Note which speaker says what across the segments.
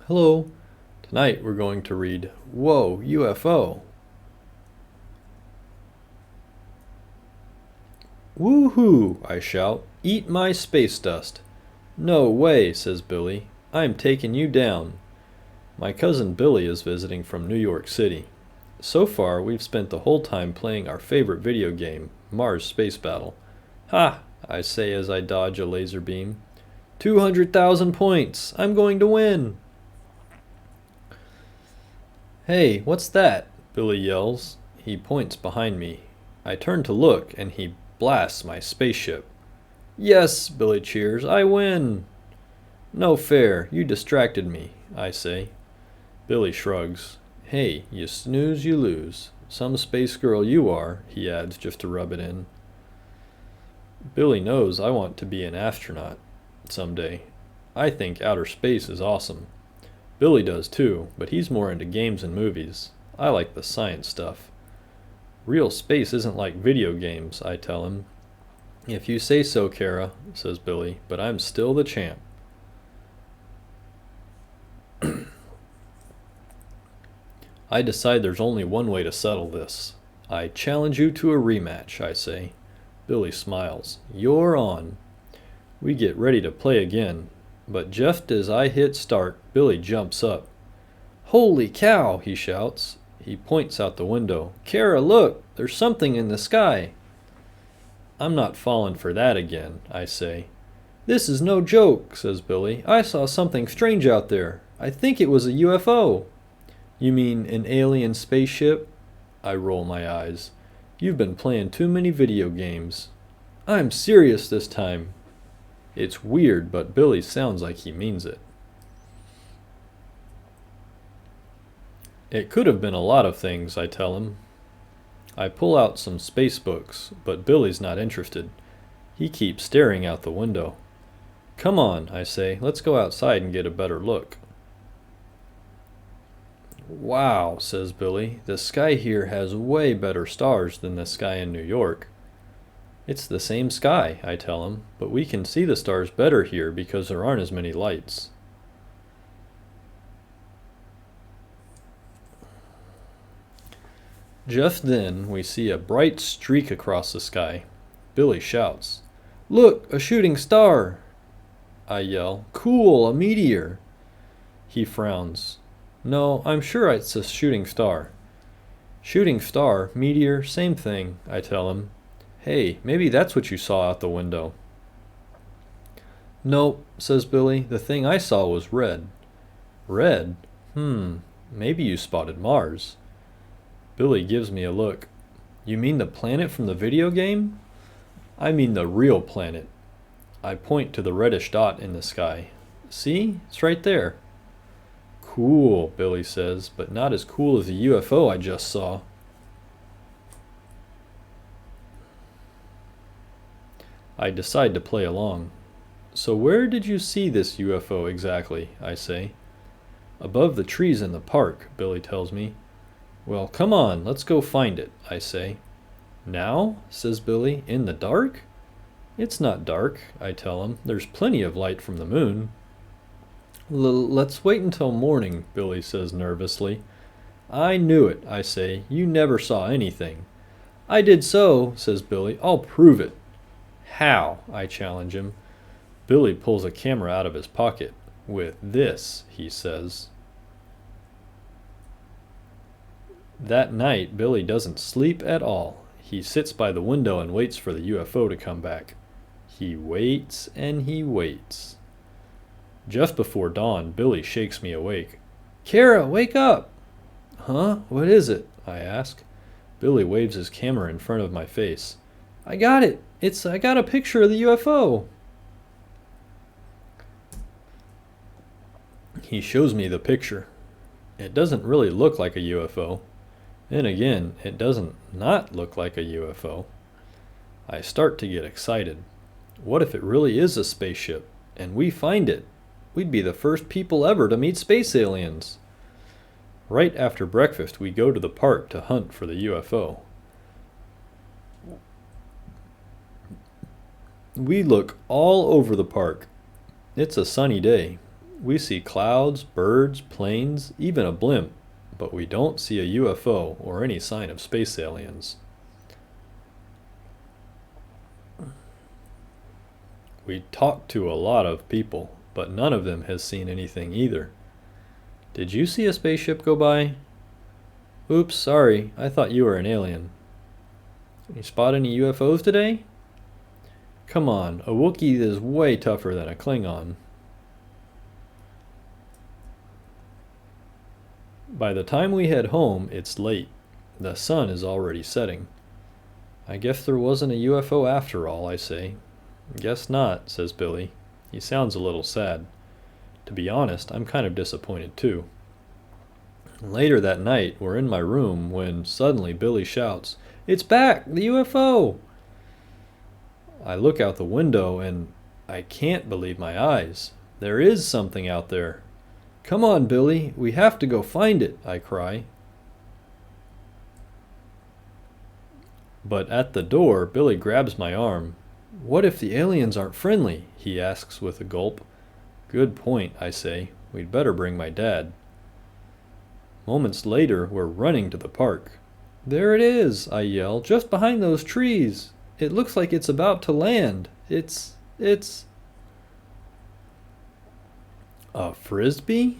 Speaker 1: Hello. Tonight we're going to read Whoa, UFO. Woohoo! I shout. Eat my space dust. No way, says Billy. I'm taking you down. My cousin Billy is visiting from New York City. So far, we've spent the whole time playing our favorite video game, Mars Space Battle. Ha! I say as I dodge a laser beam. 200,000 points! I'm going to win! Hey, what's that? Billy yells. He points behind me. I turn to look, and he blasts my spaceship. Yes, Billy cheers, I win! No fair, you distracted me, I say. Billy shrugs. Hey, you snooze, you lose. Some space girl you are, he adds just to rub it in. Billy knows I want to be an astronaut someday. I think outer space is awesome. Billy does too, but he's more into games and movies. I like the science stuff. Real space isn't like video games, I tell him. If you say so, Kara, says Billy, but I'm still the champ. I decide there's only one way to settle this. I challenge you to a rematch, I say. Billy smiles. You're on. We get ready to play again, but just as I hit start, Billy jumps up. Holy cow, he shouts. He points out the window. Kara, look, there's something in the sky. I'm not falling for that again, I say. This is no joke, says Billy. I saw something strange out there. I think it was a UFO. You mean an alien spaceship? I roll my eyes. You've been playing too many video games. I'm serious this time. It's weird, but Billy sounds like he means it. It could have been a lot of things, I tell him. I pull out some space books, but Billy's not interested. He keeps staring out the window. Come on, I say, let's go outside and get a better look. Wow, says Billy, the sky here has way better stars than the sky in New York. It's the same sky, I tell him, but we can see the stars better here because there aren't as many lights. Just then, we see a bright streak across the sky. Billy shouts, Look, a shooting star! I yell, Cool, a meteor! He frowns. No, I'm sure it's a shooting star. Shooting star, meteor, same thing, I tell him. Hey, maybe that's what you saw out the window. Nope, says Billy, the thing I saw was red. Red? Maybe you spotted Mars. Billy gives me a look. You mean the planet from the video game? I mean the real planet. I point to the reddish dot in the sky. See? It's right there. Cool, Billy says, but not as cool as the UFO I just saw. I decide to play along. So where did you see this UFO exactly? I say. Above the trees in the park, Billy tells me. Well, come on, let's go find it, I say. Now? Says Billy. In the dark? It's not dark, I tell him. There's plenty of light from the moon. Let's wait until morning, Billy says nervously. I knew it, I say. You never saw anything. I did so, says Billy. I'll prove it. How? I challenge him. Billy pulls a camera out of his pocket. With this, he says. That night, Billy doesn't sleep at all. He sits by the window and waits for the UFO to come back. He waits and he waits. Just before dawn, Billy shakes me awake. Kara, wake up! Huh? What is it? I ask. Billy waves his camera in front of my face. I got it! I got a picture of the UFO! He shows me the picture. It doesn't really look like a UFO. Then again, it doesn't not look like a UFO. I start to get excited. What if it really is a spaceship, and we find it? We'd be the first people ever to meet space aliens. Right after breakfast, we go to the park to hunt for the UFO. We look all over the park. It's a sunny day. We see clouds, birds, planes, even a blimp, but we don't see a UFO or any sign of space aliens. We talked to a lot of people, but none of them has seen anything either. Did you see a spaceship go by? Oops, sorry, I thought you were an alien. You spot any UFOs today? Come on, a Wookiee is way tougher than a Klingon. By the time we head home, it's late. The sun is already setting. I guess there wasn't a UFO after all, I say. Guess not, says Billy. He sounds a little sad. To be honest, I'm kind of disappointed too. Later that night, we're in my room when suddenly Billy shouts, "It's back! The UFO!" I look out the window and I can't believe my eyes. There is something out there. Come on, Billy, we have to go find it, I cry. But at the door, Billy grabs my arm. What if the aliens aren't friendly? He asks with a gulp. Good point, I say. We'd better bring my dad. Moments later, we're running to the park. There it is, I yell, just behind those trees. It looks like it's about to land. It's... A frisbee?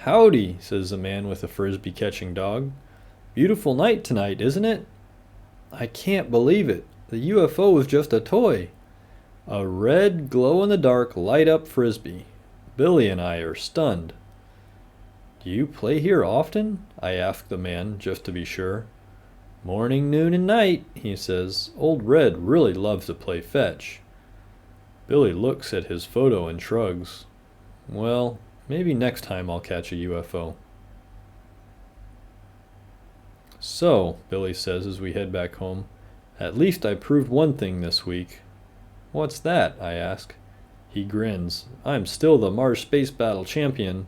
Speaker 1: Howdy, says the man with a frisbee-catching dog. Beautiful night tonight, isn't it? I can't believe it. The UFO was just a toy. A red, glow-in-the-dark, light-up frisbee. Billy and I are stunned. Do you play here often? I ask the man, just to be sure. Morning, noon, and night, he says. Old Red really loves to play fetch. Billy looks at his photo and shrugs. Well, maybe next time I'll catch a UFO. So, Billy says as we head back home, at least I proved one thing this week. What's that? I ask. He grins. I'm still the Mars Space Battle champion.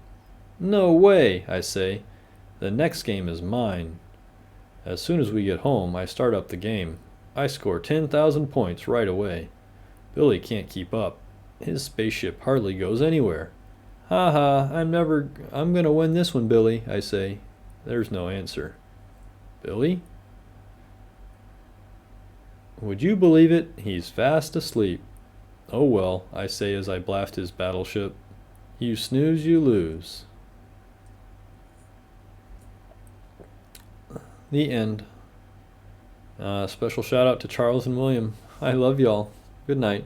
Speaker 1: No way, I say. The next game is mine. As soon as we get home, I start up the game. I score 10,000 points right away. Billy can't keep up. His spaceship hardly goes anywhere. Ha ha, I'm gonna win this one, Billy, I say. There's no answer. Billy? Would you believe it? He's fast asleep. Oh well, I say as I blast his battleship. You snooze, you lose. The end. Special shout out to Charles and William. I love y'all. Good night.